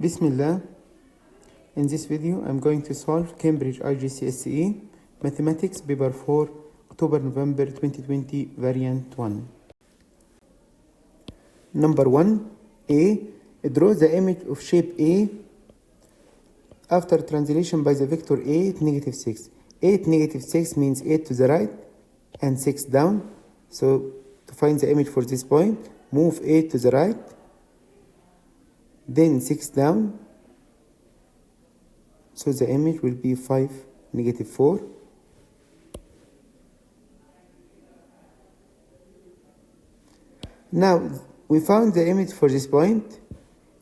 Bismillah. In this video, I'm going to solve Cambridge IGCSE Mathematics Paper 4, October-November 2020, Variant 1. Number 1, A. Draw the image of shape A after translation by the vector 8, negative 6. 8, negative 6 means 8 to the right and 6 down. So, to find the image for this point, move 8 to the right, then 6 down. So the image will be 5, negative 4. Now, we found the image for this point,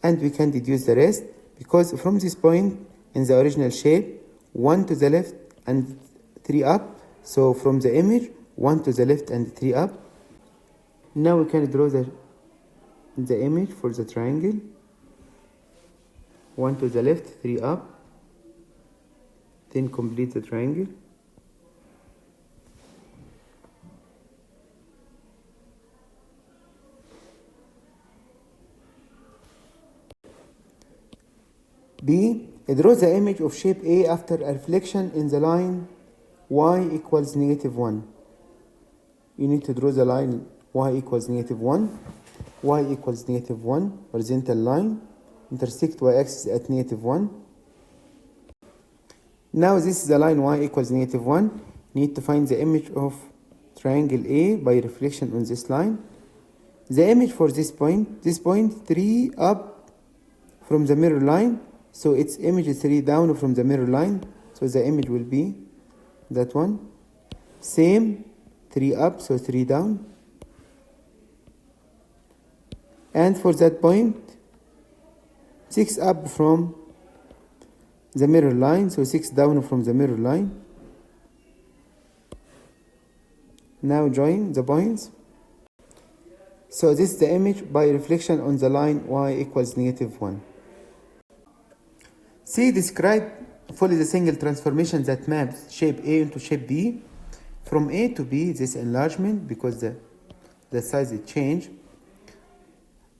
and we can deduce the rest, because from this point, in the original shape, 1 to the left and 3 up. So from the image, 1 to the left and 3 up. Now we can draw the image for the triangle. 1 to the left, 3 up. Then complete the triangle. B. Draw the image of shape A after a reflection in the line y equals negative 1. You need to draw the line y equals negative 1. Y equals negative 1, horizontal line. Intersect y-axis at negative 1. Now this is the line y equals negative 1. Need to find the image of triangle A by reflection on this line. The image for this point 3 up from the mirror line. So its image is 3 down from the mirror line. So the image will be that one. Same, 3 up, so 3 down. And for that point, 6 up from the mirror line, so 6 down from the mirror line. Now join the points. So this is the image by reflection on the line y equals negative 1. C. Describe fully the single transformation that maps shape A into shape B. From A to B, this enlargement, because the size is changed.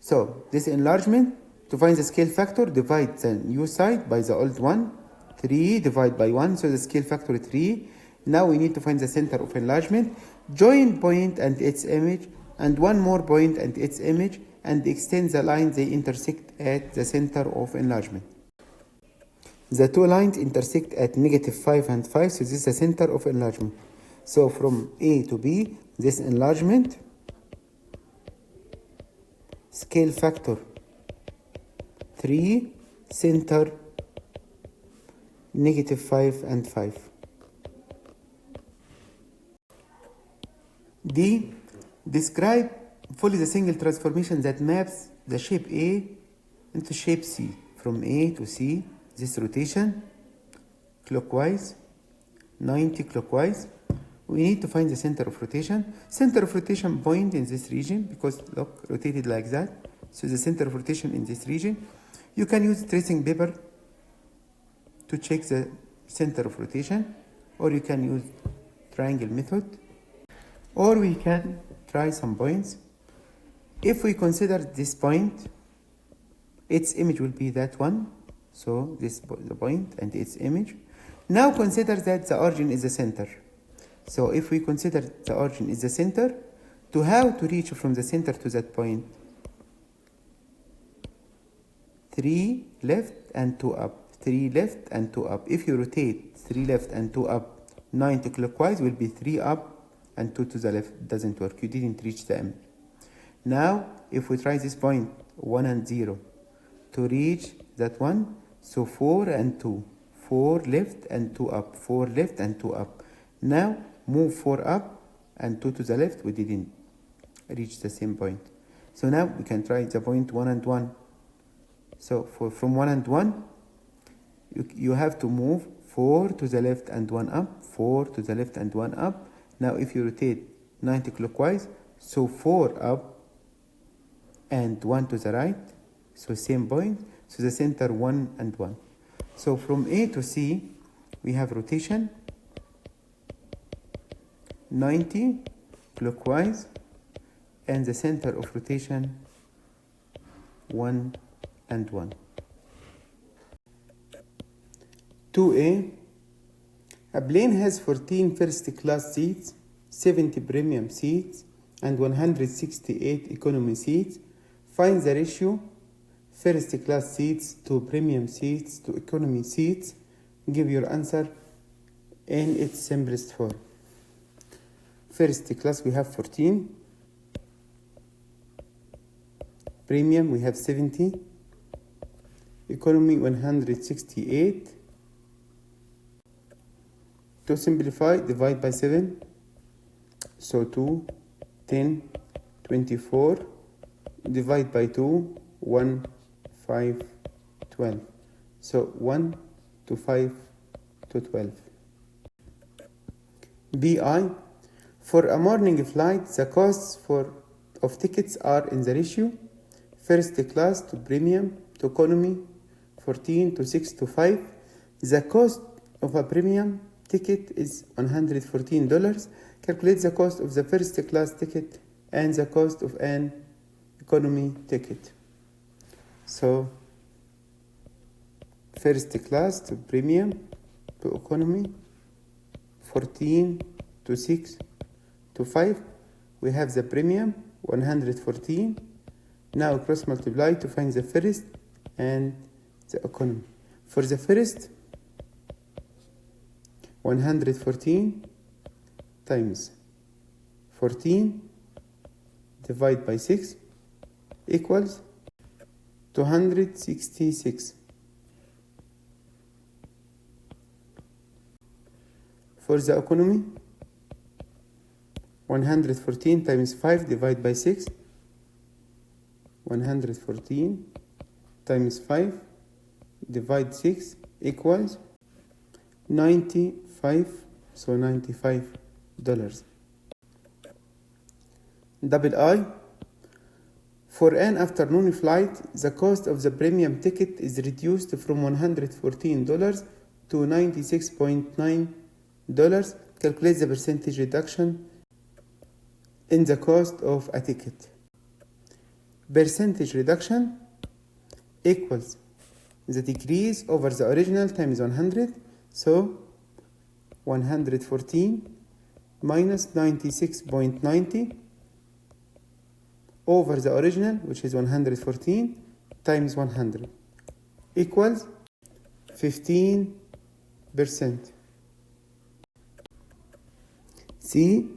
So this enlargement, to find the scale factor, divide the new side by the old one. 3 divided by 1, so the scale factor is 3. Now we need to find the center of enlargement. Join point and its image, and one more point and its image, and extend the line they intersect at the center of enlargement. The two lines intersect at negative 5 and 5, so this is the center of enlargement. So from A to B, this enlargement, scale factor 3, center negative 5 and 5. D. Describe fully the single transformation that maps the shape A into shape C. From A to C, this rotation, clockwise, 90 clockwise. We need to find the center of rotation. Center of rotation point in this region, because look, rotated like that. So the center of rotation in this region. You can use tracing paper to check the center of rotation, or you can use triangle method, or we can try some points. If we consider this point, its image will be that one. So this is the point and its image. Now consider that the origin is the center. So if we consider the origin is the center, to how to reach from the center to that point? 3 left and 2 up. 3 left and 2 up. If you rotate 3 left and 2 up 90 clockwise, will be 3 up and 2 to the left. It doesn't work. You didn't reach the image. Now, if we try this point 1 and 0 to reach that one, so 4 and 2. 4 left and 2 up. 4 left and 2 up. Now, move 4 up and 2 to the left. We didn't reach the same point. So now we can try the point 1 and 1. So from 1 and 1, you have to move 4 to the left and 1 up. 4 to the left and 1 up. Now if you rotate 90 clockwise, so 4 up and 1 to the right. So same point. So the center 1 and 1. So from A to C, we have rotation 90 clockwise, and the center of rotation 1 and 1. 2A. A plane has 14 first-class seats, 70 premium seats, and 168 economy seats. Find the ratio first-class seats to premium seats to economy seats. Give your answer in its simplest form. First class we have 14, premium we have 70, economy 168. To simplify, divide by 7, so 2, 10, 24, divide by 2, 1, 5, 12, so 1 to 5 to 12. BI. For a morning flight, the costs of tickets are in the ratio first class to premium to economy 14 to 6 to 5. The cost of a premium ticket is $114. Calculate the cost of the first class ticket and the cost of an economy ticket. So first class to premium to economy 14 to 6 to 5. We have the premium 114. Now cross multiply to find the first and the economy. For the first, 114 times 14 divide by 6 equals 266. For the economy, 114 times 5 divided by 6, 114 times 5 divide 6 equals 95, so $95. Double I. For an afternoon flight, the cost of the premium ticket is reduced from $114 to $96.9. Calculate the percentage reduction in the cost of a ticket. Percentage reduction equals the decrease over the original times 100, so 114 minus 96.90 over the original, which is 114 times 100 equals 15%. C.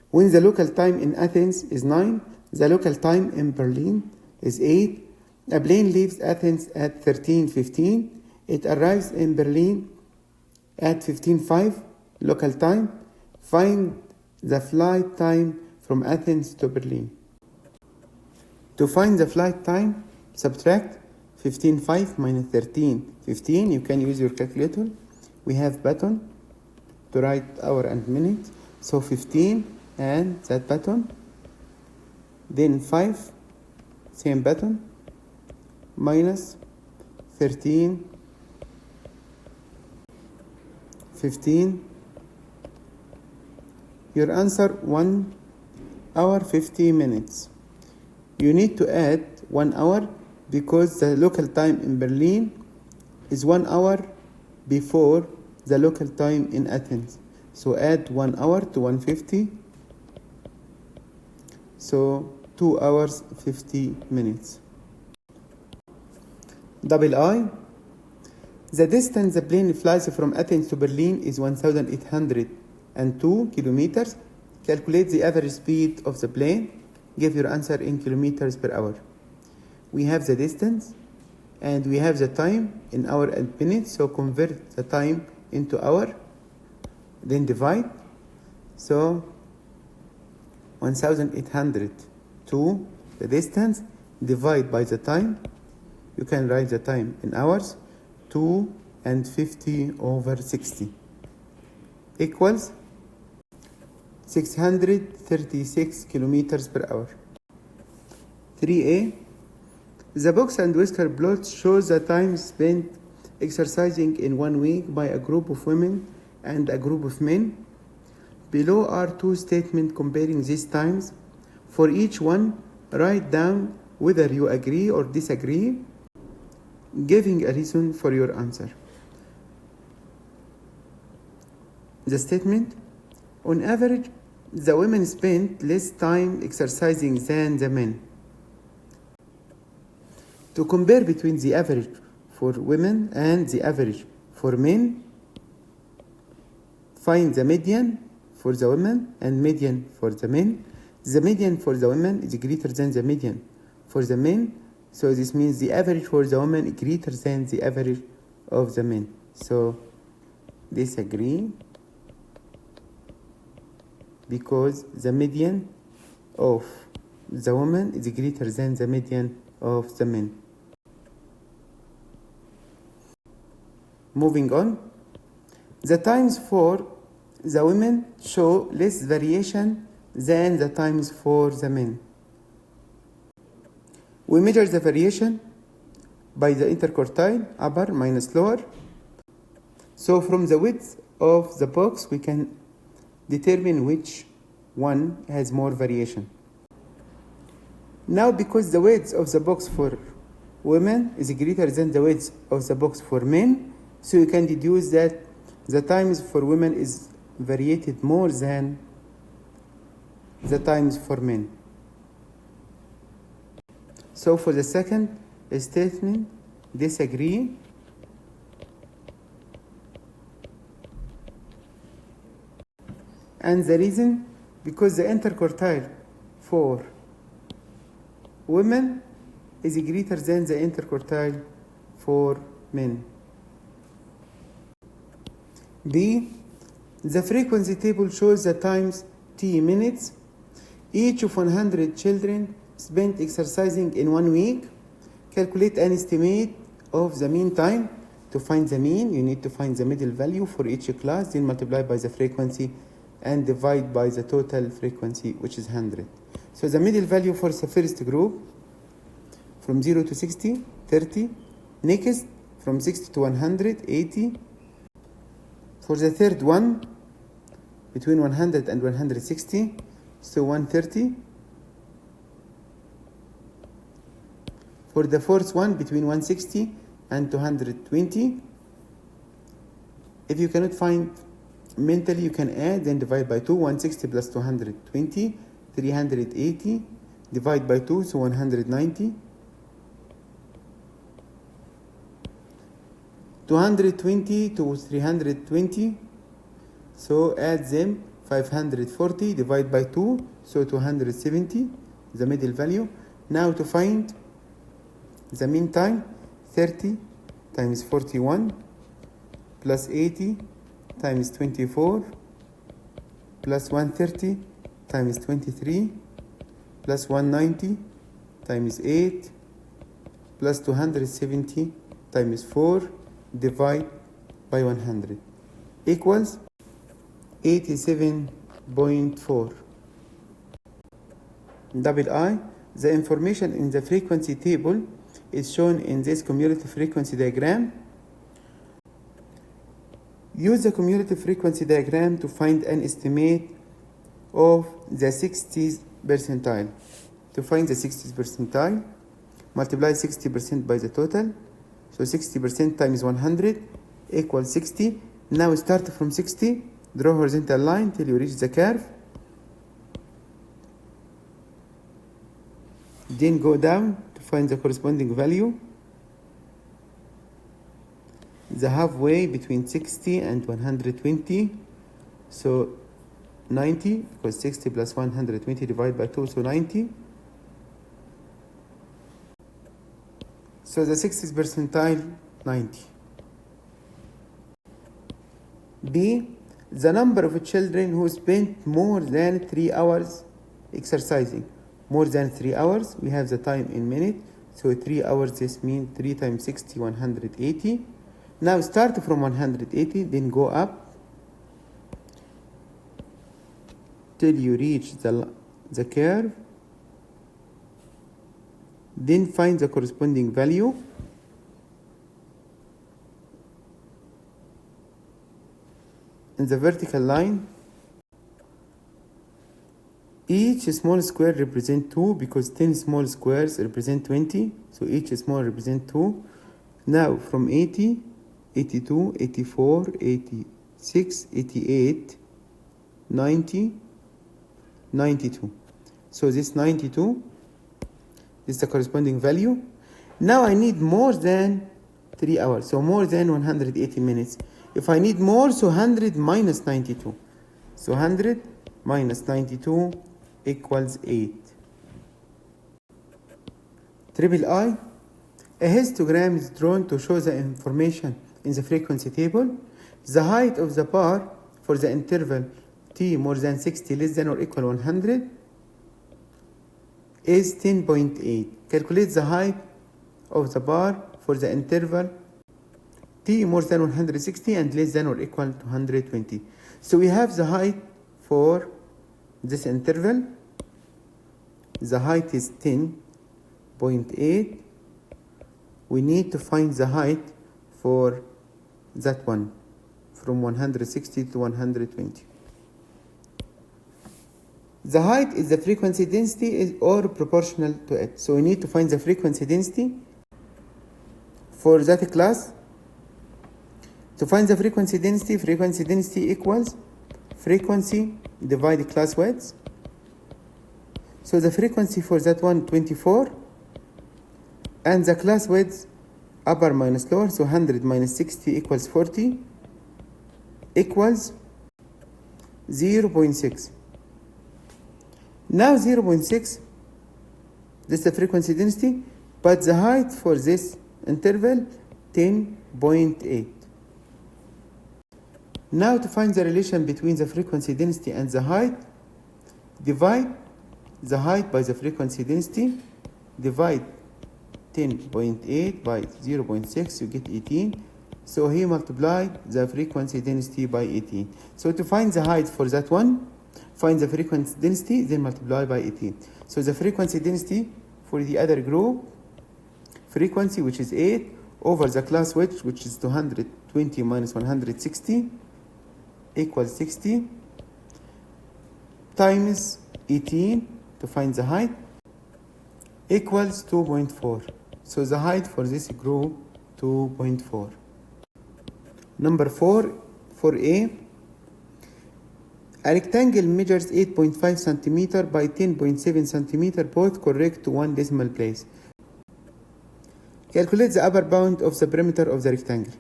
When the local time in Athens is 9, the local time in Berlin is 8. A plane leaves Athens at 13:15. It arrives in Berlin at 15:05 local time. Find the flight time from Athens to Berlin. To find the flight time, subtract 15:05 minus 13:15. You can use your calculator. We have button to write hour and minute. So 15 and that button. Then 5, same button, minus 13, 15. Your answer 1 hour 50 minutes. You need to add 1 hour because the local time in Berlin is 1 hour before the local time in Athens. So add 1 hour to 150. So 2 hours 50 minutes. Double I. The distance the plane flies from Athens to Berlin is 1,802 kilometers. Calculate the average speed of the plane. Give your answer in kilometers per hour. We have the distance and we have the time in hour and minutes. So convert the time into hour. Then divide. So 1,802 the distance, divide by the time. You can write the time in hours. 2 and 50 over 60 equals 636 kilometers per hour. 3A. The box and whisker plot shows the time spent exercising in 1 week by a group of women and a group of men. Below are 2 statements comparing these times. For each one, write down whether you agree or disagree, giving a reason for your answer. the statement, on average, the women spend less time exercising than the men. To compare between the average for women and the average for men, find the median for the women and median for the men. The median for the women is greater than the median for the men, so this means the average for the women is greater than the average of the men. So disagree, because the median of the woman is greater than the median of the men. Moving on, the times for the women show less variation than the times for the men. We measure the variation by the interquartile, upper minus lower. So from the width of the box, we can determine which one has more variation. Now, because the width of the box for women is greater than the width of the box for men, so you can deduce that the times for women is variated more than the times for men. So for the second statement, disagree. And the reason, because the interquartile for women is greater than the interquartile for men. B, the frequency table shows the times t minutes each of 100 children spent exercising in 1 week. Calculate an estimate of the mean time. To find the mean, you need to find the middle value for each class, then multiply by the frequency and divide by the total frequency, which is 100. So the middle value for the first group, from 0 to 60, 30. Next, from 60 to 100, 80. For the third one, between 100 and 160, so 130. For the fourth one, between 160 and 220. If you cannot find mentally, you can add and divide by 2. 160 plus 220, 380. Divide by 2, so 190. 220 to 320, so add them, 540, divide by 2, so 270, the middle value. Now to find the mean time, 30 times 41 plus 80 times 24 plus 130 times 23 plus 190 times 8 plus 270 times 4 divide by 100 equals 87.4. Double I, the information in the frequency table is shown in this cumulative frequency diagram. Use the cumulative frequency diagram to find an estimate of the 60th percentile. To find the 60th percentile, multiply 60% by the total. So 60% times 100 equals 60. Now start from 60, draw horizontal line till you reach the curve. Then go down to find the corresponding value. The halfway between 60 and 120, so 90, because 60 plus 120 divided by 2, so 90. So the 60th percentile, 90. B, the number of children who spent more than 3 hours exercising. More than 3 hours, we have the time in minutes. So 3 hours, this means 3 times 60, 180. Now start from 180, then go up till you reach the curve. Then find the corresponding value. In the vertical line, each small square represents 2 because 10 small squares represent 20. So each small represents 2. Now from 80, 82, 84, 86, 6, 88, 90, 92. So this 92 is the corresponding value. Now I need more than 3 hours, so more than 180 minutes. If I need more, so 100 minus 92. So 100 minus 92 equals 8. Triple I. A histogram is drawn to show the information in the frequency table. The height of the bar for the interval t more than 60 less than or equal 100 is 10.8. Calculate the height of the bar for the interval t more than 160 and less than or equal to 120. So we have the height for this interval. The height is 10.8. We need to find the height for that one from 160 to 120. The height is the frequency density or proportional to it. So we need to find the frequency density for that class. To find the frequency density equals frequency divided class width. So the frequency for that one 24 and the class width upper minus lower, so 100 minus 60 equals 40 equals 0.6. Now 0.6, this is the frequency density, but the height for this interval 10.8. Now to find the relation between the frequency density and the height, divide the height by the frequency density, divide 10.8 by 0.6, you get 18. So he multiplied the frequency density by 18. So to find the height for that one, find the frequency density, then multiply by 18. So the frequency density for the other group, frequency which is 8 over the class width which is 220 minus 160 equals 60 times 18 to find the height equals 2.4. So the height for this group 2.4. Number 4, for A rectangle measures 8.5 centimeter by 10.7 centimeter, both correct to one decimal place. Calculate the upper bound of the perimeter of the rectangle.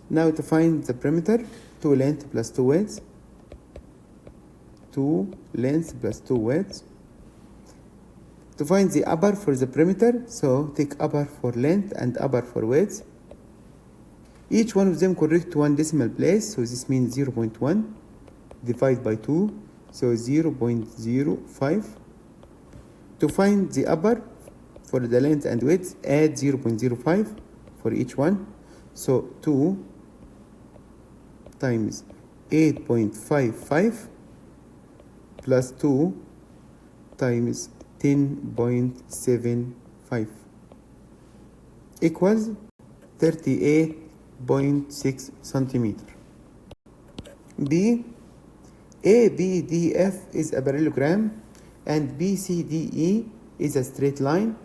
Now to find the perimeter, 2 length plus 2 width, 2 length plus 2 width. To find the upper for the perimeter, so take upper for length and upper for width. Each one of them correct to one decimal place, so this means 0.1. Divide by 2, so 0.05. To find the upper for the length and width, add 0.05 for each one. So 2 times 8.55 plus 2 times 10.75 equals 38.6 centimeter. B, ABDF is a parallelogram and BCDE is a straight line.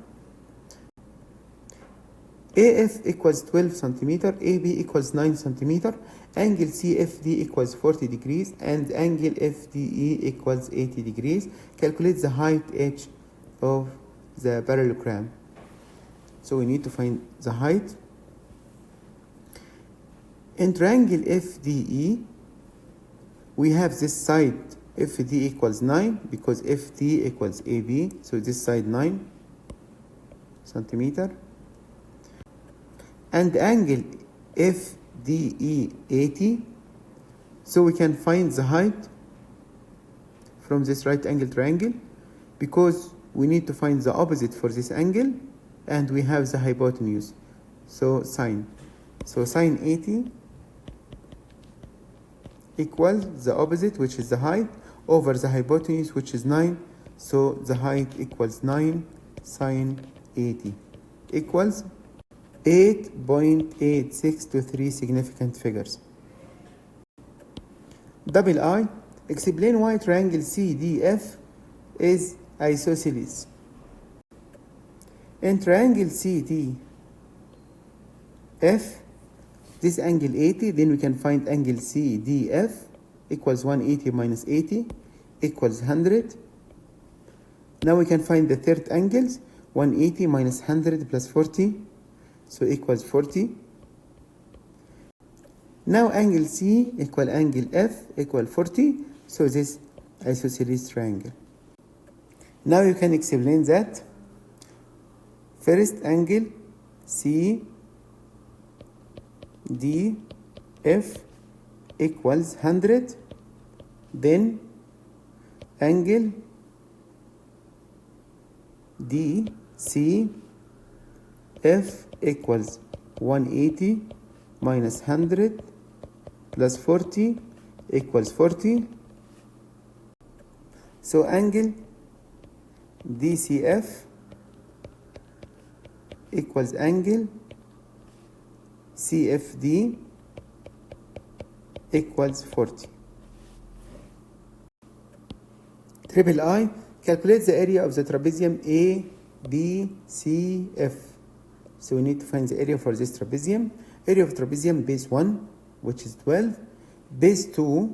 AF equals 12 centimeter, AB equals 9 centimeter, angle CFD equals 40 degrees, and angle FDE equals 80 degrees. Calculate the height H of the parallelogram. So we need to find the height. In triangle FDE, we have this side FD equals 9 because FD equals AB, so this side 9 centimeter. And angle FDE 80, so we can find the height from this right angle triangle because we need to find the opposite for this angle and we have the hypotenuse, so sine 80 equals the opposite, which is the height, over the hypotenuse, which is 9, so the height equals 9 sine 80 equals 8.86 to 3 significant figures. Double I, explain why triangle CDF is isosceles. In triangle CDF, this angle 80, then we can find angle CDF equals 180 minus 80 equals 100. Now we can find the third angles, 180 minus 100 plus 40, so equals 40. Now angle C equal angle F equal 40, so this isosceles triangle. Now you can explain that first angle CDF equals 100, then angle DCF equals 180 minus 100 plus 40 equals 40. So angle DCF equals angle CFD equals 40. Triple I, calculate the area of the trapezium ABCF. So we need to find the area for this trapezium. Area of trapezium base 1, which is 12, base 2,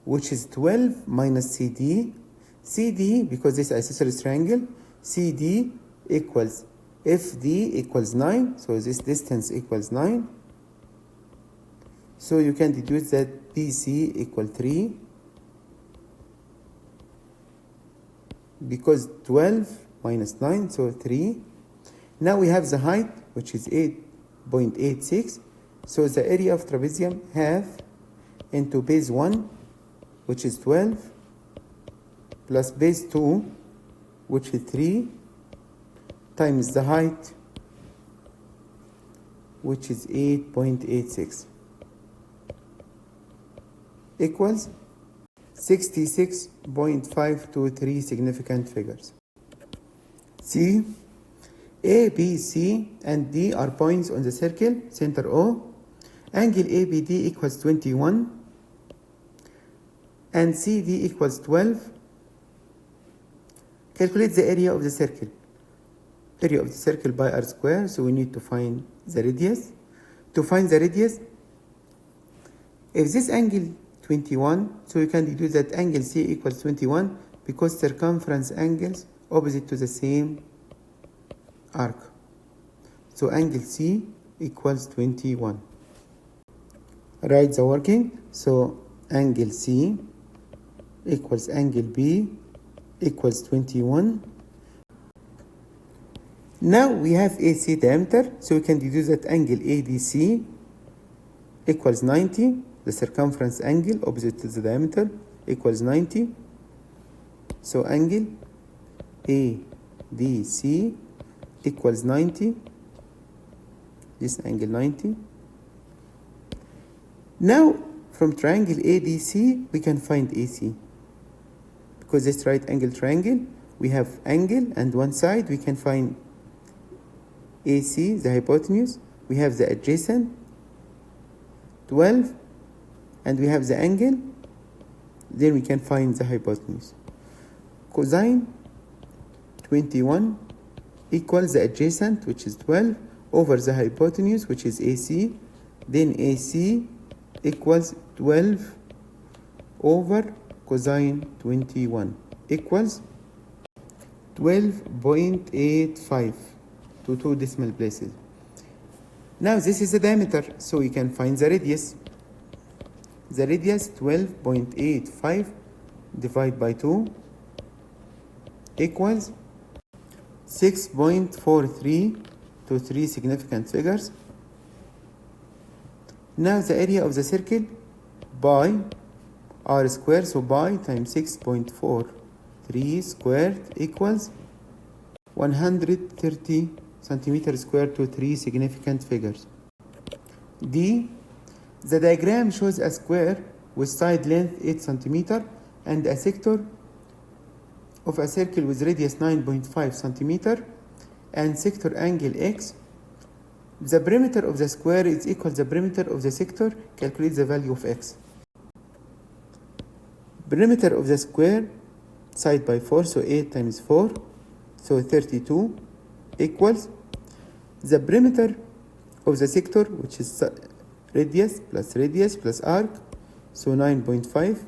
which is 12 minus CD. CD, because this is isosceles triangle, CD equals FD equals 9, so this distance equals 9. So you can deduce that BC equal 3, because 12 minus 9, so 3. Now we have the height, which is 8.86. So the area of trapezium half into base 1, which is 12, plus base 2, which is 3, times the height, which is 8.86, equals 66.523 significant figures. C, A, B, C, and D are points on the circle, center O. Angle ABD equals 21, and CD equals 12. Calculate the area of the circle. Area of the circle by r square, so we need to find the radius. To find the radius, if this angle 21, so you can deduce that angle C equals 21 because circumference angles opposite to the same arc. So angle C equals 21. Write the working. So angle C equals angle B equals 21. Now we have AC diameter, so we can deduce that angle ADC equals 90. The circumference angle opposite to the diameter equals 90. So angle ADC equals 90. This angle 90. Now from triangle ADC we can find AC. Because this right angle triangle, we have angle and one side, we can find AC, the hypotenuse. We have the adjacent 12, and we have the angle, then we can find the hypotenuse. Cosine 21 equals the adjacent, which is 12, over the hypotenuse, which is AC. Then AC equals 12 over cosine 21 equals 12.85 to 2 decimal places. Now this is the diameter, so we can find the radius. The radius 12.85 divided by 2 equals 6.43 to 3 significant figures. Now the area of the circle by r squared, so by times 6.43 squared equals 130 centimeters squared to 3 significant figures. D, the diagram shows a square with side length 8 centimeter and a sector of a circle with radius 9.5 centimeter and sector angle x. The perimeter of the square is equal to the perimeter of the sector. Calculate the value of x. Perimeter of the square side by 4, so 8 times 4, so 32 equals the perimeter of the sector, which is radius plus arc, so 9.5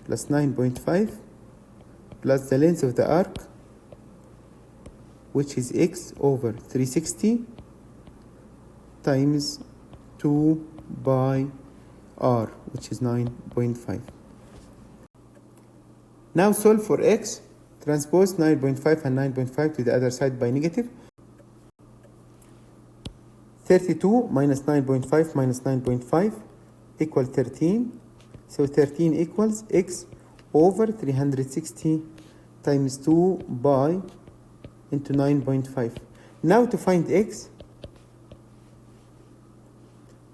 plus 9.5 plus the length of the arc, which is x over 360 times 2 by r, which is 9.5. Now solve for x. Transpose 9.5 and 9.5 to the other side by negative. 32 minus 9.5 minus 9.5 equal 13. So 13 equals x over 360 times 2 by into 9.5. Now to find x,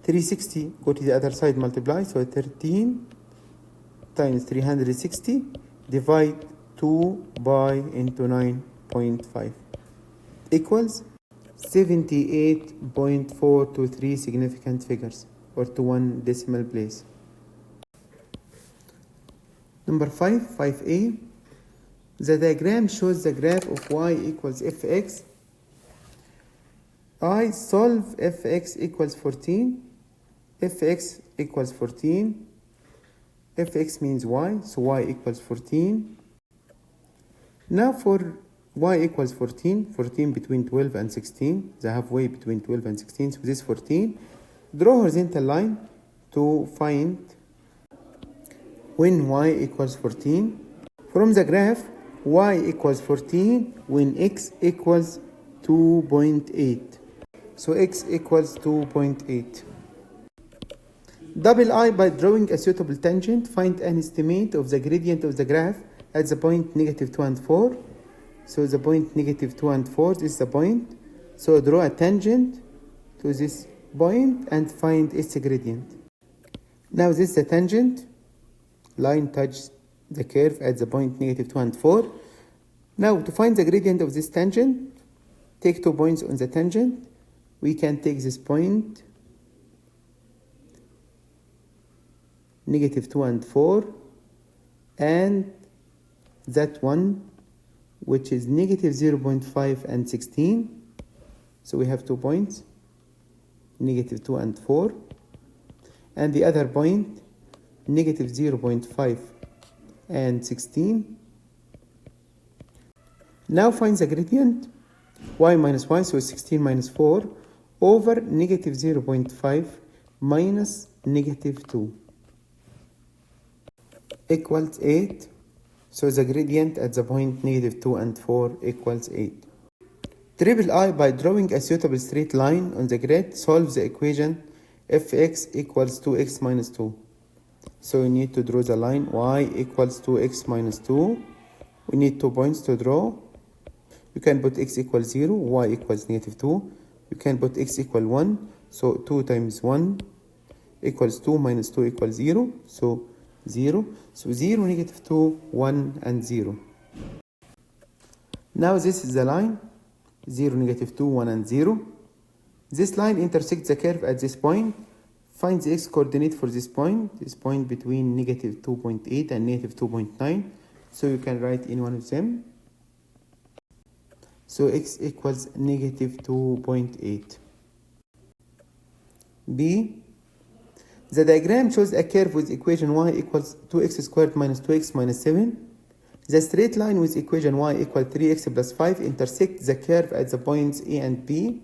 360 go to the other side, multiply, so 13 times 360 divide 2 by into 9.5 equals 78.423 significant figures, or to one decimal place. Number 5a. The diagram shows the graph of y equals fx. I solve fx equals 14. Fx equals 14. Fx means y, so y equals 14. Now for y equals 14, 14 between 12 and 16, the halfway between 12 and 16, so this 14. Draw horizontal line to find when y equals 14. From the graph, y equals 14 when x equals 2.8. So x equals 2.8. Double I by drawing a suitable tangent, find an estimate of the gradient of the graph at the point -2 and 4. So the point -2 and 4 is the point. So draw a tangent to this point and find its gradient. Now this is the tangent. Line touches the curve at the point -2 and 4. Now to find the gradient of this tangent, take 2 points on the tangent. We can take this point -2 and 4 and that one, which is -0.5 and 16. So we have 2 points, -2 and 4, and the other point -0.5 and 16. Now find the gradient, y minus y, so 16 minus 4 over -0.5 minus -2 equals 8. So the gradient at the point -2 and 4 equals 8. Triple I by drawing a suitable straight line on the grid solves the equation fx equals 2x minus 2. So we need to draw the line y equals 2x minus 2. We need 2 points to draw. You can put x equals 0, y equals -2. You can put x equal 1. So 2 times 1 equals 2 minus 2 equals 0. So 0. So 0, -2, 1, and 0. Now this is the line. 0, -2, 1, and 0. This line intersects the curve at this point. Find the x coordinate for this point between -2.8 and -2.9. So you can write in one of them. So x equals -2.8. B. The diagram shows a curve with equation y equals 2x squared minus 2x minus 7. The straight line with equation y equals 3x plus 5 intersects the curve at the points A and B.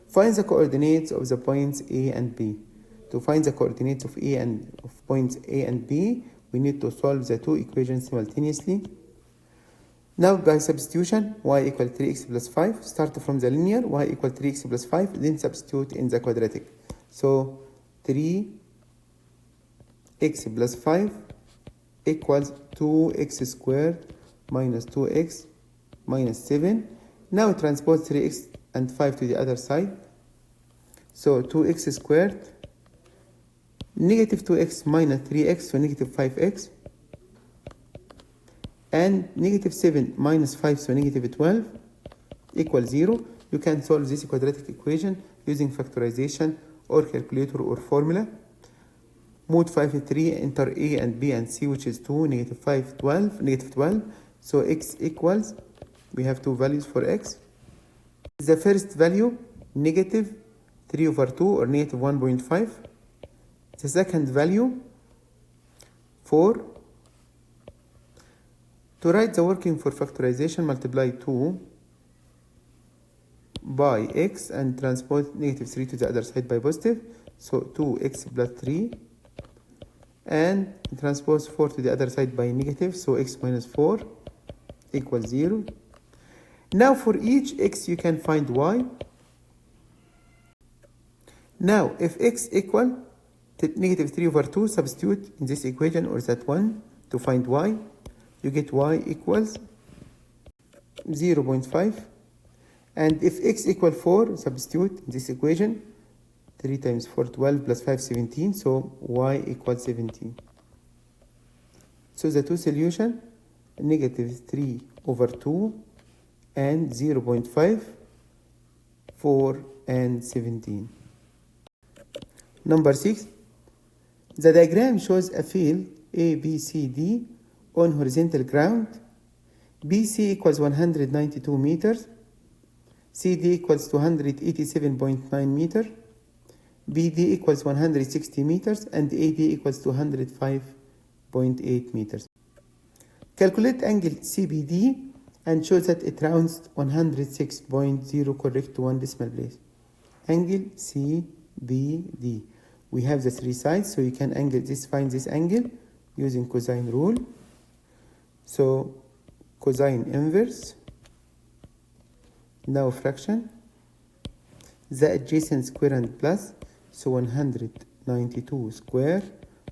Find the coordinates of the points A and B. To find the coordinates of points A and B, we need to solve the two equations simultaneously. Now by substitution, y equals 3x plus 5. Start from the linear, y equals 3x plus 5, then substitute in the quadratic. So 3x plus 5 equals 2x squared minus 2x minus 7. Now transpose 3x and 5 to the other side. So 2x squared, -2x minus 3x, so -5x. And -7 minus 5, so -12, equals 0. You can solve this quadratic equation using factorization or calculator or formula. Mode 5 and 3, enter A and B and C, which is 2, -5, 12, -12. So x equals, we have two values for x. The first value, 3 over 2 or negative 1.5. The second value 4. To write the working for factorization, multiply 2 by x and transpose negative 3 to the other side by positive. So 2x plus 3 and transpose 4 to the other side by negative. So x minus 4 equals 0. Now for each x you can find y. Now if x equal to negative 3 over 2, substitute in this equation or that one to find y. You get y equals 0.5. And if x equal 4, substitute in this equation. 3 times 4, 12 plus 5, 17. So y equals 17. So the two solutions, negative 3 over 2 and 0.5, 4 and 17. Number 6. The diagram shows a field A, B, C, D on horizontal ground. BC equals 192 meters. CD equals 287.9 meters. BD equals 160 meters and AD equals 205.8 meters. Calculate angle CBD and show that it rounds 106.0 correct to one decimal place. Angle CBD. We have the three sides, so you can find this angle using cosine rule. So cosine inverse. Now fraction. The adjacent square and plus. So 192 square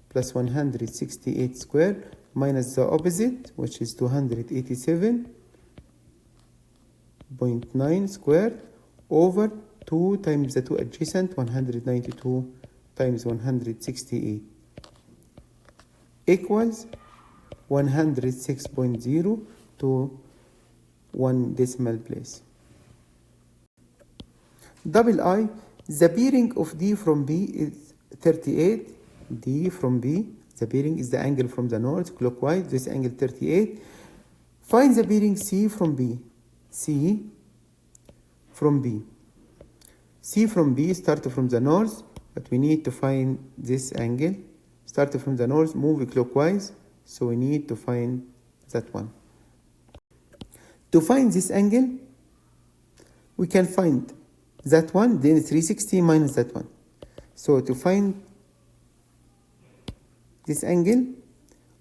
plus 168 square minus the opposite, which is 287.9 square over 2 times the two adjacent, 192 times 168 equals 106.0 to one decimal place. Double I. The bearing of D from B is 38. D from B. The bearing is the angle from the north clockwise. This angle 38. Find the bearing C from B. C from B. C from B start from the north, but we need to find this angle. Start from the north, move clockwise. So we need to find that one. To find this angle, we can find that one, then 360 minus that one. So to find this angle,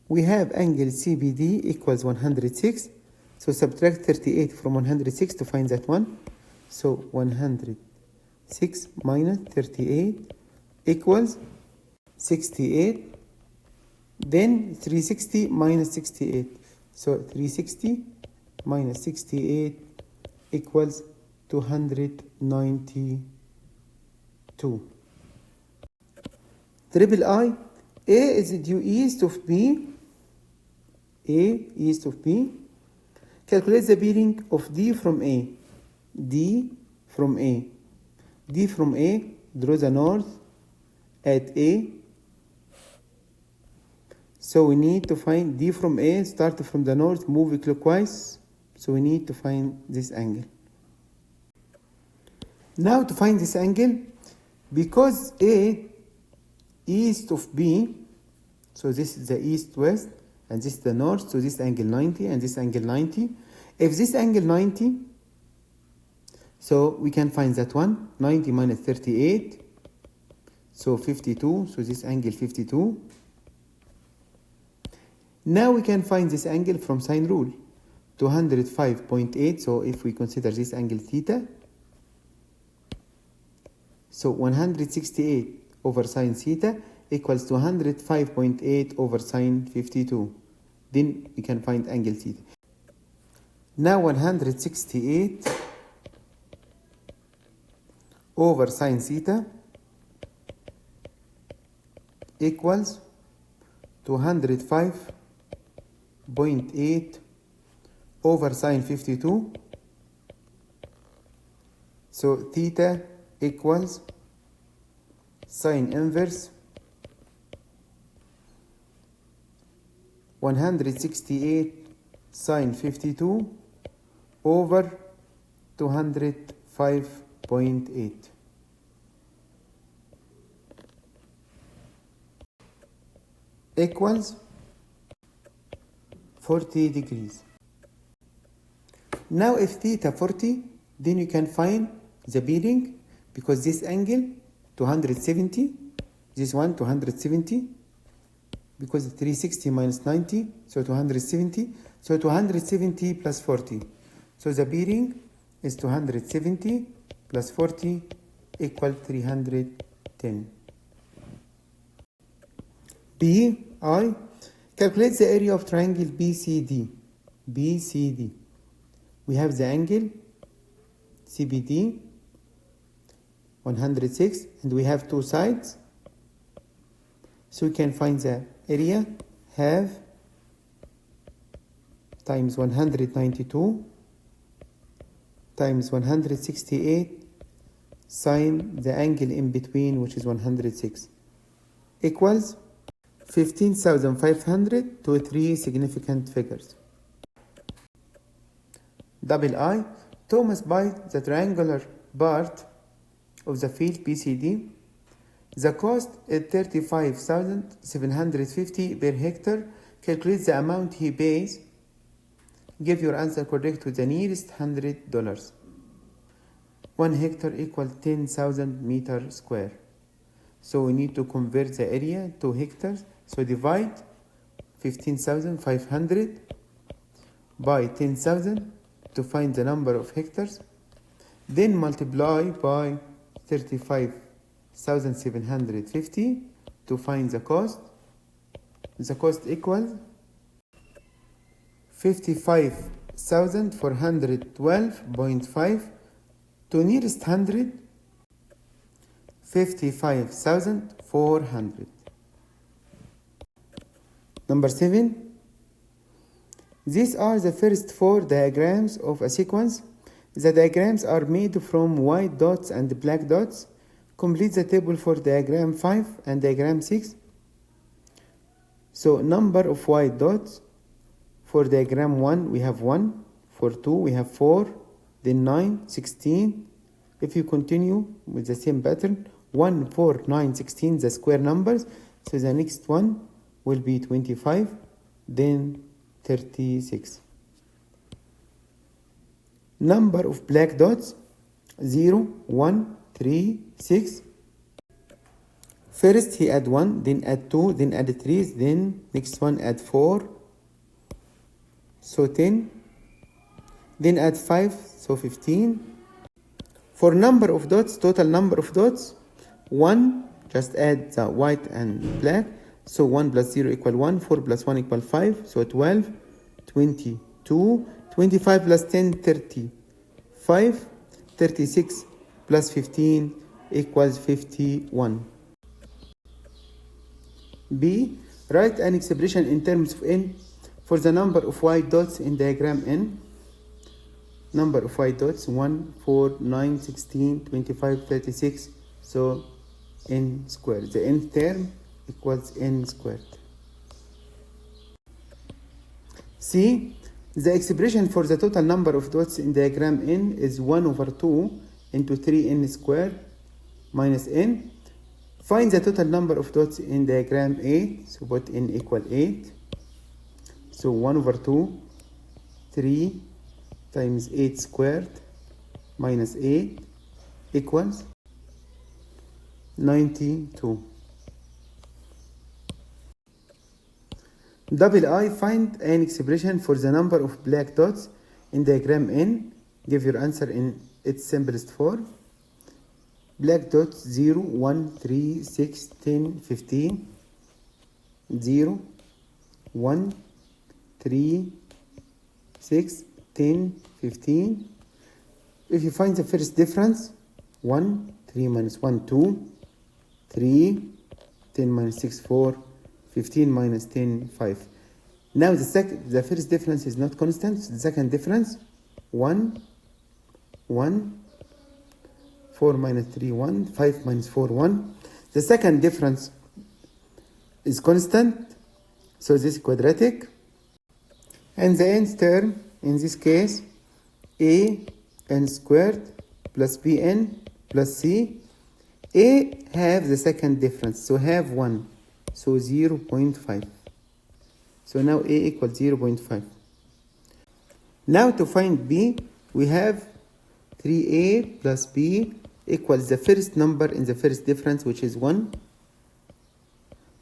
we have angle CBD equals 106. So subtract 38 from 106 to find that one. So 106 minus 38 equals 68. Then 360 minus 68. So 360 minus 68 equals 292. Triple I. A is due east of B. A east of B. Calculate the bearing of D from A. D from A. D from A. Draw the north at A. So we need to find D from A. Start from the north, move clockwise. So we need to find this angle. Now to find this angle, because A east of B, so this is the east-west, and this is the north, so this angle 90, and this angle 90. If this angle 90, so we can find that one, 90 minus 38, so 52, so this angle 52. Now we can find this angle from sine rule, 205.8, so if we consider this angle theta, so 168 over sine theta equals 205.8 over sine 52. Then we can find angle theta. Now 168 over sine theta equals 205.8 over sine 52. So theta equals sine inverse 168 sine 52 over 205.8. equals 40 degrees. Now if theta 40, then you can find the bearing, because this angle 270, this one 270, because 360 minus 90, so 270, so 270 plus 40. So the bearing is 270 plus 40 equal 310. I calculate the area of triangle BCD. BCD. We have the angle CBD 106 and we have two sides. So we can find the area half times 192 times 168 sine the angle in between, which is 106, equals 15,500 to three significant figures. I. Thomas buys the triangular part of the field BCD. The cost is 35,750 per hectare. Calculate the amount he pays. Give your answer correct to the nearest $100. 1 hectare equal 10,000 meters square. So we need to convert the area to hectares. So divide 15,500 by 10,000 to find the number of hectares. Then multiply by 35,750 to find the cost. The cost equals 55,412.5 to nearest 100, 55,400. Number 7. These are the first 4 diagrams of a sequence. The diagrams are made from white dots and black dots. Complete the table for diagram 5 and diagram 6. So number of white dots. For diagram 1 we have 1. For 2 we have 4. Then 9, 16. If you continue with the same pattern, 1, 4, 9, 16, the square numbers. So the next one will be 25. Then 36. Number of black dots 0, 1, 3, 6. First he add 1, then add 2, then add 3, then next one add 4, so 10, then add 5, so 15. For number of dots, total number of dots 1, just add the white and black. So 1 plus 0 equal 1, 4 plus 1 equal 5, so 12, 22, 25 plus 10, 35, 36 plus 15 equals 51. B. Write an expression in terms of n for the number of white dots in diagram n. Number of white dots 1, 4, 9, 16, 25, 36, so n squared. The nth term equals n squared. C. The expression for the total number of dots in diagram n is 1 over 2 into 3n squared minus n. Find the total number of dots in diagram 8. So put n equal 8. So 1 over 2, 3 times 8 squared minus 8 equals 92. I. Find an expression for the number of black dots in diagram n. Give your answer in its simplest form. Black dots 0, 1, 3, 6, 10, 15. 0, 1, 3, 6, 10, 15. If you find the first difference, 1, 3 minus 1, 2, 3, 10 minus 6, 4, 15 minus 10, 5. Now the first difference is not constant. The second difference, 1, 1, 4 minus 3, 1, 5 minus 4, 1. The second difference is constant, so this is quadratic. And the nth term, in this case, a n squared plus bn plus c. A have the second difference, so have 1. so 0.5. So now A equals 0.5. Now to find B, we have 3A plus B equals the first number in the first difference, which is 1.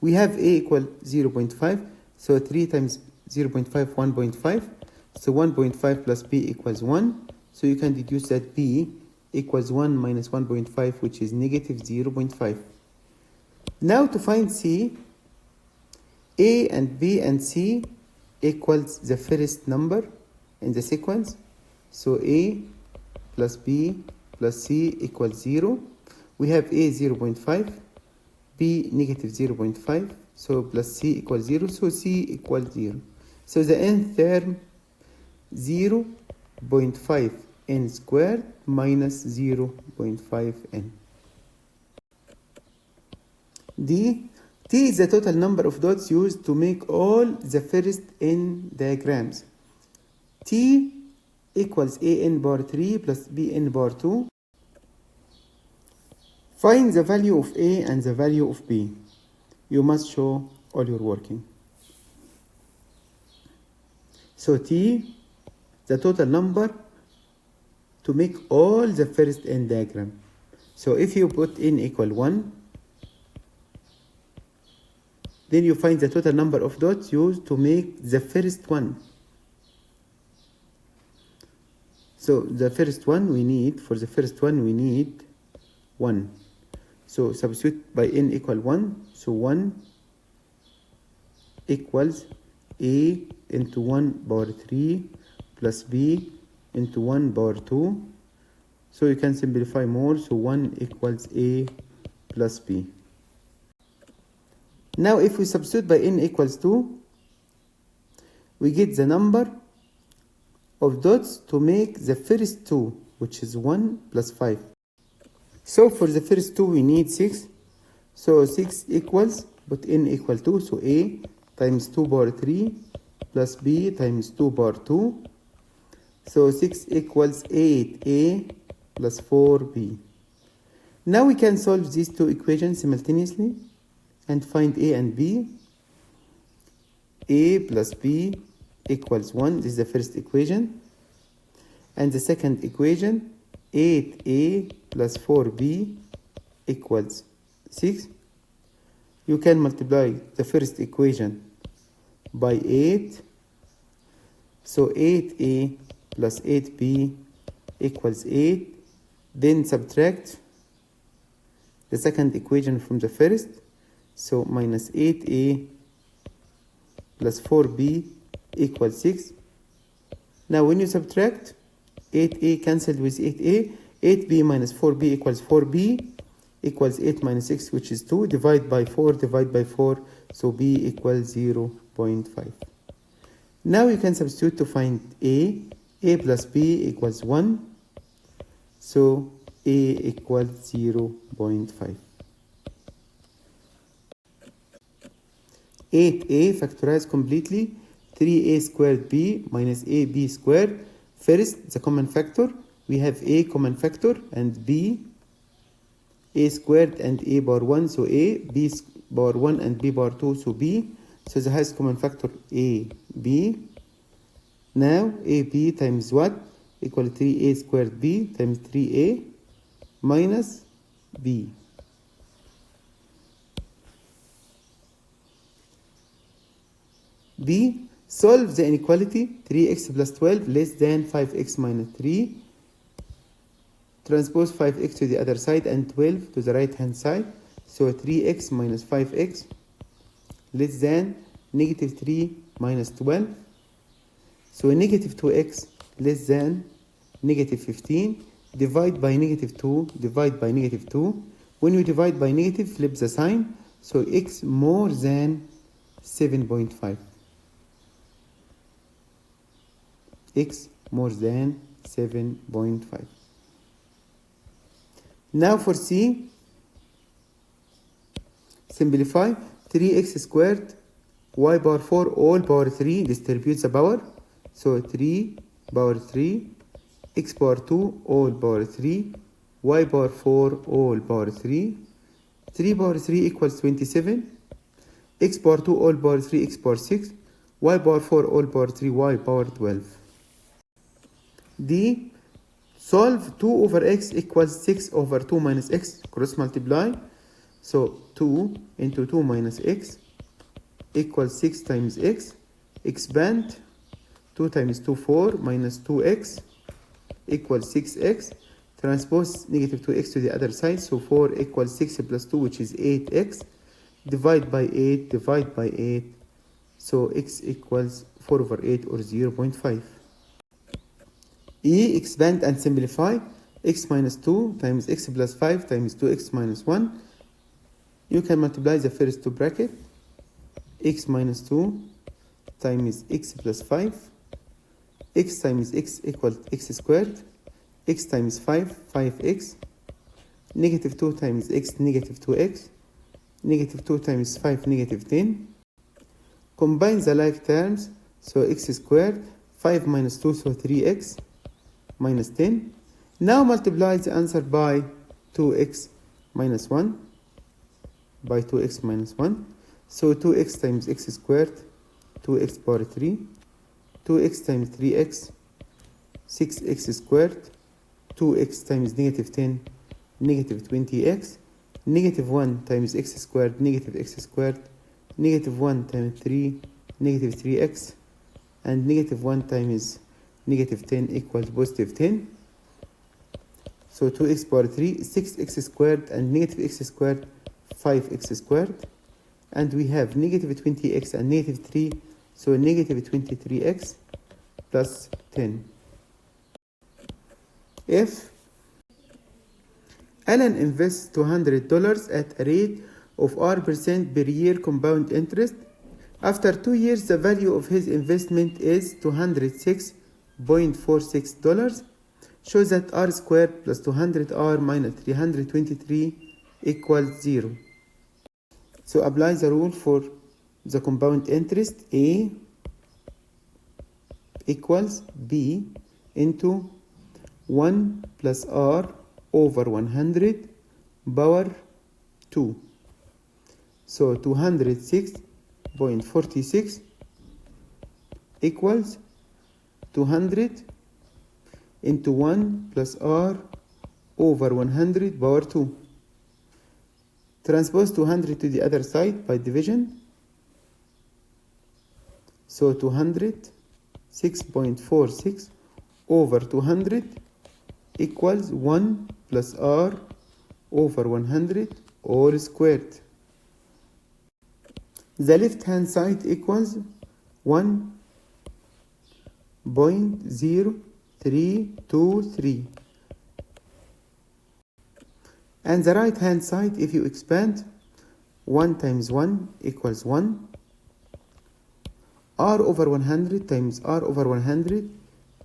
We have A equal 0.5, so 3 times 0.5, 1.5. So 1.5 plus B equals 1. So you can deduce that B equals 1 minus 1.5, which is negative 0.5. Now to find C, A and B and C equals the first number in the sequence. So A plus B plus C equals 0. We have A 0.5, B negative 0.5, so plus C equals 0, so C equals 0. So the nth term 0.5 n squared minus 0.5 n. D, T is the total number of dots used to make all the first n diagrams. T equals an bar 3 plus bn bar 2. Find the value of A and the value of B. You must show all your working. So T, the total number to make all the first n diagram. So if you put n equal 1, then you find the total number of dots used to make the first one. So the first one we need, for the first one we need 1. So substitute by n equal 1. So 1 equals A into 1 power 3 plus B into 1 power 2. So you can simplify more. So 1 equals A plus B. Now if we substitute by n equals 2, we get the number of dots to make the first 2, which is 1 plus 5. So for the first 2 we need 6. So 6 equals, but n equal 2, so A times 2 power 3 plus B times 2 power 2. So 6 equals 8A plus 4B. Now we can solve these two equations simultaneously and find A and B. A plus B equals 1. This is the first equation. And the second equation, 8A plus 4B equals 6. You can multiply the first equation by 8. So 8A plus 8B equals 8. Then subtract the second equation from the first. So minus 8A plus 4B equals 6. Now when you subtract, 8A cancelled with 8A, 8B minus 4B equals 4B equals 8 minus 6, which is 2. Divide by 4, divide by 4, so B equals 0.5. Now you can substitute to find A. A plus B equals 1, so A equals 0.5. 8A factorized completely, 3A squared B minus AB squared. First, the common factor, we have A common factor and B, A squared and A bar 1, so A, B bar 1 and B bar 2, so B. So the highest common factor A, B. Now AB times what? Equal 3A squared B times 3A minus B. B, solve the inequality 3x plus 12 less than 5x minus 3. Transpose 5x to the other side and 12 to the right hand side. So 3x minus 5x less than negative 3 minus 12. So negative 2x less than negative 15. Divide by negative 2, divide by negative 2. When you divide by negative, flip the sign. So x more than 7.5. X more than 7.5. Now for C, simplify 3x squared y power 4 all power 3 distributes the power. So 3 power 3 x power 2 all power 3 y power 4 all power 3. 3 power 3 equals 27. x power 2 all power 3 x power 6, y power 4 all power 3 y power 12. D. Solve 2 over x equals 6 over 2 minus x, cross multiply. So 2 into 2 minus x equals 6 times x. Expand 2 times 2 4 minus 2x equals 6x. Transpose negative 2x to the other side, so 4 equals 6 plus 2, which is 8x. Divide by 8, divide by 8, so x equals 4 over 8 or 0.5. E. Expand and simplify. X minus 2 times x plus 5 times 2x minus 1. You can multiply the first two brackets. X minus 2 times x plus 5. X times x equals x squared. X times 5, 5x. Negative 2 times x, negative 2x. Negative 2 times 5, negative 10. Combine the like terms, so x squared, 5 minus 2, so 3x, minus 10. Now multiply the answer by 2x minus 1, by 2x minus 1. So 2x times x squared, 2x power 3, 2x times 3x, 6x squared, 2x times negative 10, negative 20x, negative 1 times x squared, negative x squared, negative 1 times 3, negative 3x, and negative 1 times negative 10 equals positive 10. So 2x power 3, 6x squared, and negative x squared, 5x squared. And we have negative 20x and negative 3, so negative 23x plus 10. If Alan invests $200 at a rate of R% per year compound interest, after 2 years the value of his investment is $206.46. Shows that R squared plus 200R minus 323 equals 0. So apply the rule for the compound interest. A equals B into 1 plus R over 100 power 2. So 206.46 equals 200 into 1 plus R over 100 power 2. Transpose 200 to the other side by division. So 206.46 over 200 equals 1 plus R over 100 all squared. The left hand side equals 1.0323. And the right hand side, if you expand, 1 times 1 equals 1. R over 100 times R over 100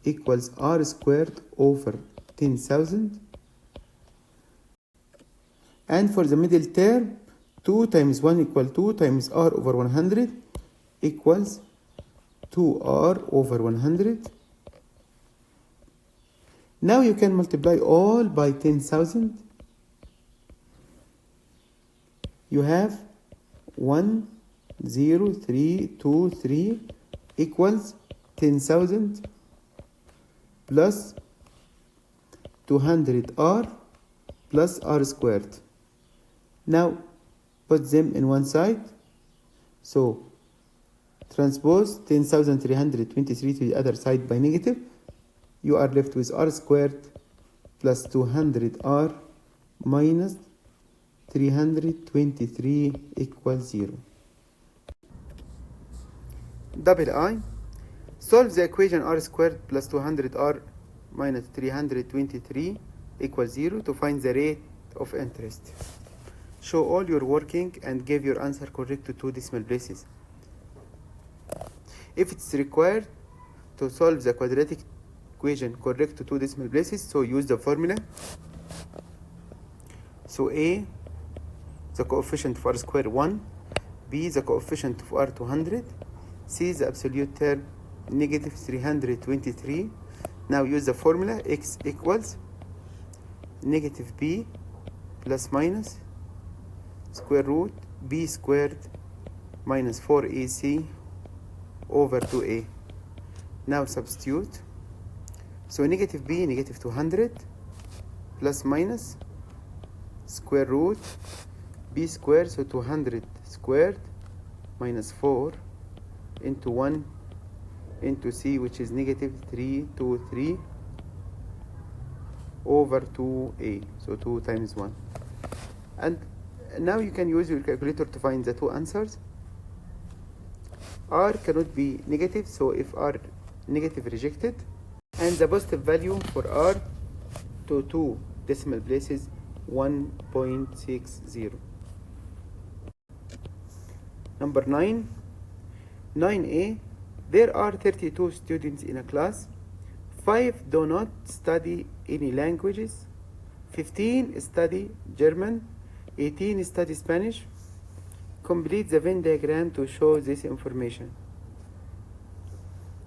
equals R squared over 10,000. And for the middle term, 2 times 1 equals 2 times R over 100 equals 2R over 100. Now you can multiply all by 10,000. You have 10323 equals 10,000 plus 200R plus R squared. Now put them in one side. So transpose 10,323 to the other side by negative. You are left with R squared plus 200R minus 323 equals 0. Double I. Solve the equation R squared plus 200R minus 323 equals 0 to find the rate of interest. Show all your working and give your answer correct to 2 decimal places. If it's required to solve the quadratic equation correct to 2 decimal places, so use the formula. So A, the coefficient of R squared 1, B, the coefficient of R 200, C, the absolute term negative 323. Now use the formula. X equals negative B plus minus square root B squared minus 4AC over 2A. Now substitute. So negative B, negative 200, plus minus square root B squared, so 200 squared minus 4 into 1 into C, which is negative 323 over 2A, so 2 times 1. And now you can use your calculator to find the two answers. R cannot be negative, so if R negative, rejected. And the positive value for R to 2 decimal places, 1.60. Number 9. 9A. There are 32 students in a class. 5 do not study any languages. 15 study German. 18 study Spanish. Complete the Venn diagram to show this information.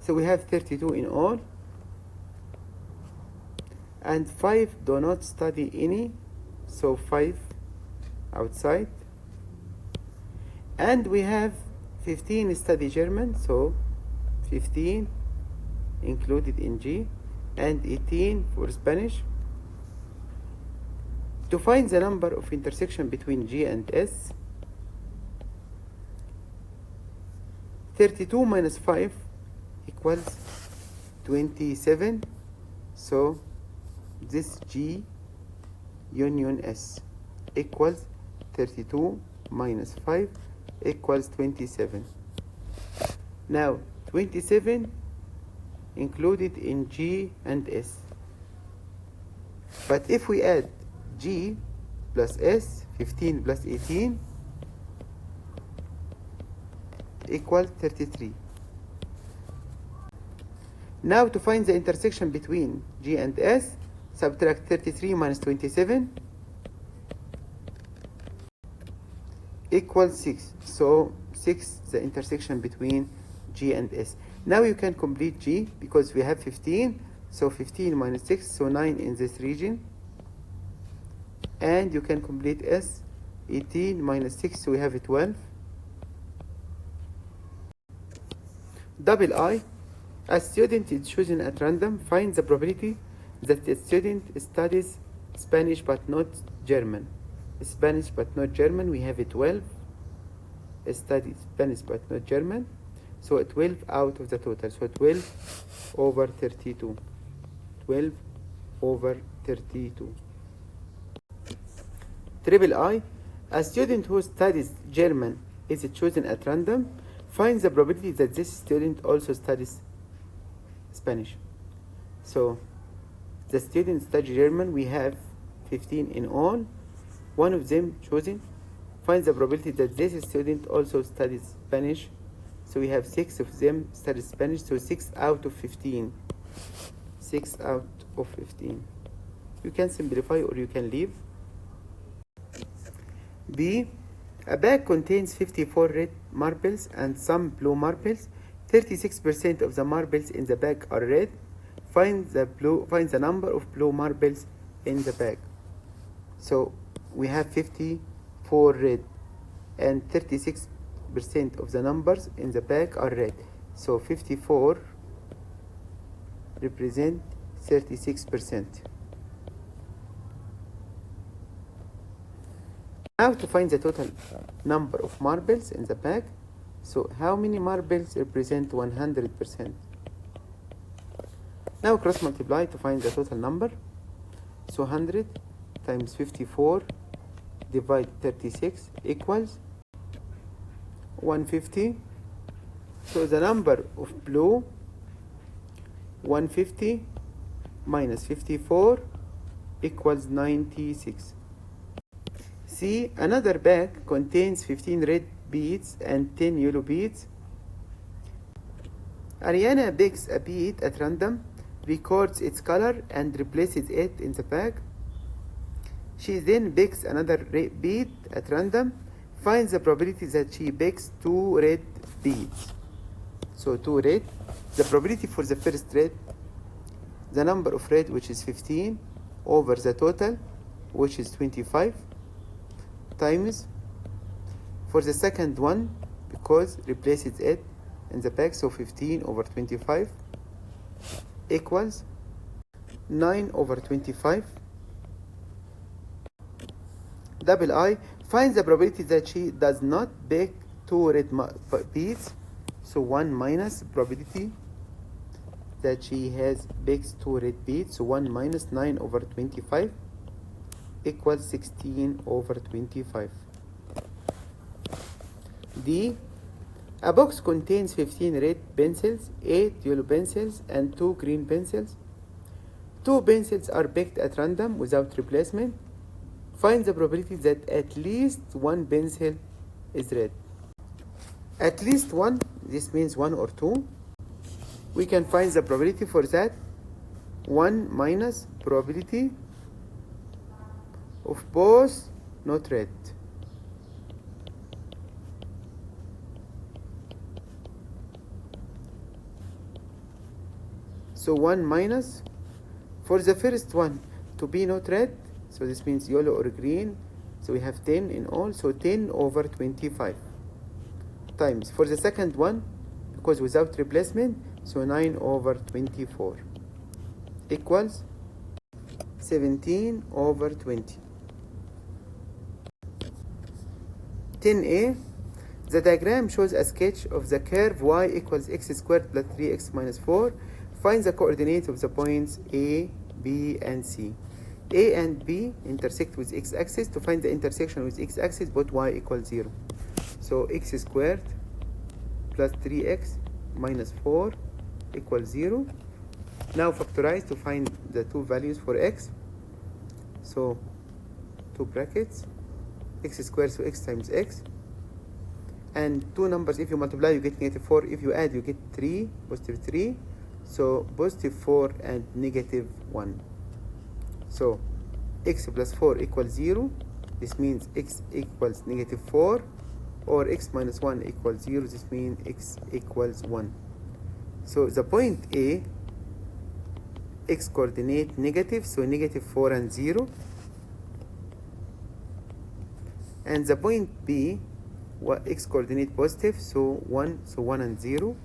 So we have 32 in all. And 5 do not study any. So 5 outside. And we have 15 study German. So 15 included in G. And 18 for Spanish. To find the number of intersection between G and S, 32 minus 5 equals 27. So this G union S equals 32 minus 5 equals 27. Now 27 included in G and S. But if we add G plus S, 15 plus 18 equals 33. Now to find the intersection between G and S, subtract 33 minus 27 equals 6. So 6 the intersection between G and S. Now you can complete G because we have 15. So 15 minus 6, so 9 in this region. And you can complete S, 18 minus 6, so we have 12. Double I. A student is chosen at random. Find the probability that the student studies Spanish but not German. Spanish but not German, we have 12. Study Spanish but not German. So 12 out of the total. So 12 over 32. 12 over 32. Triple I. A student who studies German is chosen at random. Find the probability that this student also studies Spanish. So the student studies German, we have 15 in all. One of them chosen. Find the probability that this student also studies Spanish. So we have 6 of them study Spanish. So 6 out of 15. 6 out of 15. You can simplify or you can leave. B. A bag contains 54 red marbles and some blue marbles. 36% of the marbles in the bag are red. Find the number of blue marbles in the bag. So we have 54 red and 36% of the numbers in the bag are red. So 54 represent 36%. Now to find the total number of marbles in the bag. So how many marbles represent 100%? Now cross multiply to find the total number. So 100 times 54 divide 36 equals 150. So the number of blue, 150 minus 54 equals 96. C. Another bag contains 15 red beads and 10 yellow beads. Ariana picks a bead at random, records its color and replaces it in the bag. She then picks another bead at random, finds the probability that she picks 2 red beads. So 2 red. The probability for the first red, the number of red, which is 15, over the total, which is 25, times for the second one, because replaces it in the back. So 15 over 25 equals 9 over 25. Double I, find the probability that she does not bake 2 red beads. So 1 minus probability that she bakes 2 red beads. So 1 minus 9 over 25 equals 16 over 25. D, a box contains 15 red pencils, 8 yellow pencils, and 2 green pencils. 2 pencils are picked at random without replacement. Find the probability that at least 1 pencil is red. At least 1, this means 1 or 2. We can find the probability for that. 1 minus probability of both not red. So 1 minus, for the first one to be not red, so this means yellow or green, so we have 10 in all, so 10 over 25 times. For the second one, because without replacement, so 9 over 24 equals 17 over 20. 10a, the diagram shows a sketch of the curve y equals x squared plus 3x minus 4. Find the coordinates of the points A, B, and C. A and B intersect with x-axis. To find the intersection with x-axis, put y equals 0. So x squared plus 3x minus 4 equals 0. Now factorize to find the two values for x. So 2 brackets, x squared, so x times x. And two numbers, if you multiply, you get negative 4. If you add, you get 3, positive 3. So positive 4 and negative 1. So x plus 4 equals 0. This means x equals negative 4. Or x minus 1 equals 0. This means x equals 1. So the point A, x coordinate negative, so negative 4 and 0. And the point B, x coordinate positive, so 1, so 1 and 0.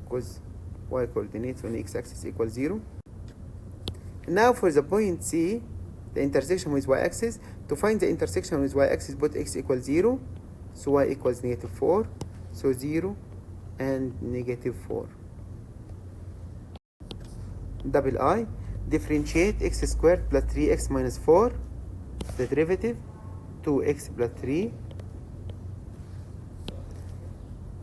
Because y coordinates on x-axis equals 0. Now for the point C, the intersection with y-axis, to find the intersection with y-axis, put x equals 0, so y equals negative 4, so 0 and negative 4. Double I, differentiate x squared plus 3x minus 4, the derivative, 2x plus 3.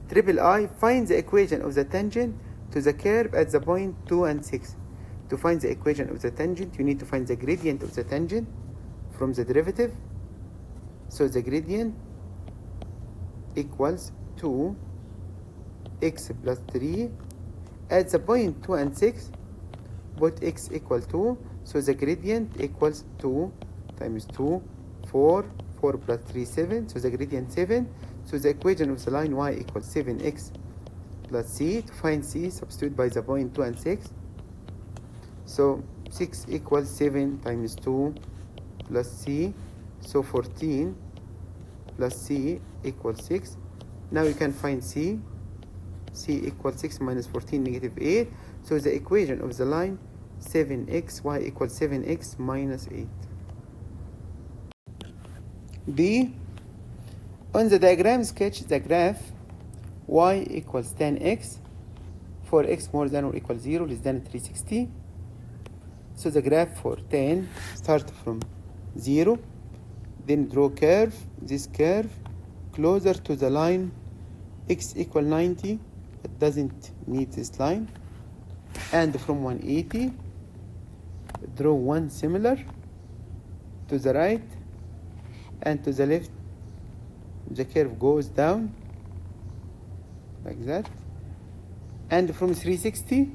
Triple I, find the equation of the tangent to the curve at the point 2 and 6. To find the equation of the tangent, you need to find the gradient of the tangent from the derivative. So the gradient equals 2x plus 3. At the point 2 and 6, put x equal 2. So the gradient equals 2 times 2, 4. 4 plus 3, 7. So the gradient 7. So the equation of the line y equals 7x plus c. To find c, substitute by the point 2 and 6. So 6 equals 7 times 2 plus c. So 14 plus c equals 6. Now you can find c. c equals 6 minus 14, negative 8. So the equation of the line 7x, y equals 7x minus 8. B, on the diagram sketch the graph y equals 10x for x more than or equal 0, less than 360. So the graph for 10 start from 0, then draw curve, this curve closer to the line x equal 90, it doesn't need this line, and from 180 draw one similar to the right, and to the left the curve goes down like that, and from 360,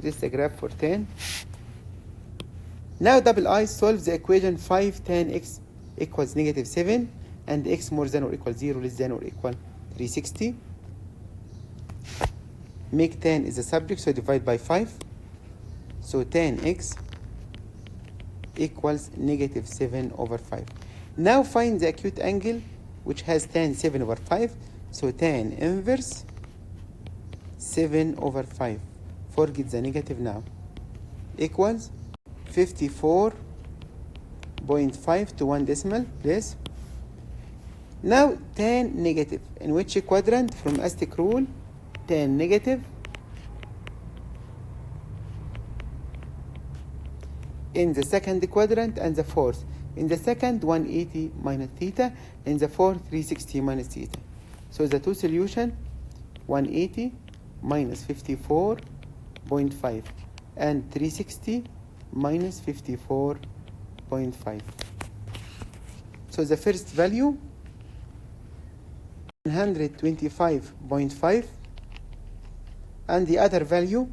this is the graph for 10. Now double I, solve the equation 5 tan x equals negative 7 and x more than or equal 0, less than or equal 360. Make 10 is the subject, so divide by 5. So tan x equals negative 7 over 5. Now find the acute angle which has tan 7 over 5. So tan inverse 7 over 5. Forget the negative now. Equals 54.5 to 1 decimal place. Now tan negative. In which quadrant? From Aztec rule, tan negative in the second quadrant and the fourth. In the second, 180 minus theta. In the fourth, 360 minus theta. So the two solution, 180 minus 54.5 and 360 minus 54.5. So the first value, 125.5, and the other value,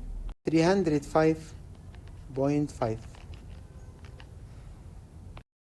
305.5.